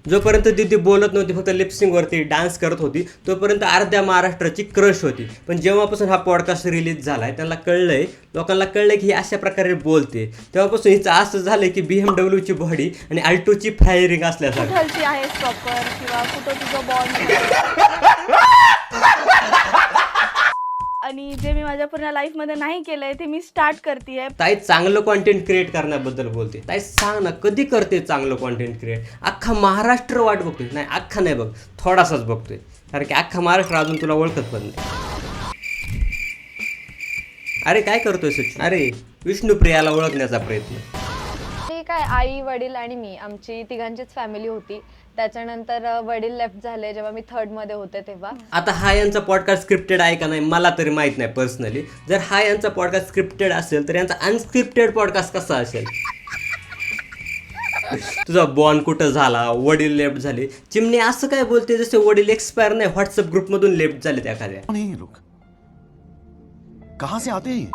जोपर्यंत दीदी बोलत नव्हती, फक्त लिपसिंगवरती डान्स करत होती, तोपर्यंत अर्ध्या महाराष्ट्राची क्रश होती. पण जेव्हापासून हा पॉडकास्ट रिलीज झालाय त्यांना कळलंय, लोकांना कळलंय की ही अशा प्रकारे बोलते, तेव्हापासून हिचं असं झालंय की BMW ची बॉडी आणि अल्टोची फायरिंग असल्यासारखं. कुठलची आहे प्रॉपर किंवा कुठं तुझं बॉन्ड आणि जे मी माझ्या पूर्ण लाईफमध्ये नाही केलंय ते मी स्टार्ट करतेय. ताई चांगलं कॉन्टेंट क्रिएट करण्याबद्दल बोलते. ताई सांग ना, कधी करते चांगलं कॉन्टेंट क्रिएट? अख्खा महाराष्ट्र वाट बघतोय. नाही, अख्खा नाही बघ, थोडासाच बघतोय, कारण की अख्खा महाराष्ट्र अजून तुला ओळखत पण नाही. अरे काय करतोय सचिन? अरे विष्णुप्रियाला ओळखण्याचा प्रयत्न. ते काय आई वडील आणि मी, आमची तिघांचीच फॅमिली होती. त्याच्यानंतर वडील लेफ्ट झाले जेव्हा मी 3rd मध्ये होते तेव्हा. आता हा यांचा पॉडकास्ट स्क्रिप्टेड आहे का नाही मला तरी माहित नाही पर्सनली. जर हा यांचा पॉडकास्ट स्क्रिप्टेड असेल तर यांचा अनस्क्रिप्टेड पॉडकास्ट कसा असेल? तुझा बॉन्ड कुठं झाला, वडील लेफ्ट झाले. चिमणी असं काय बोलते जसे वडील एक्सपायर नाही, व्हॉट्सअप ग्रुपमधून लेफ्ट झाले एखाद्या. कौन है ये लोग? कहां से आते हैं?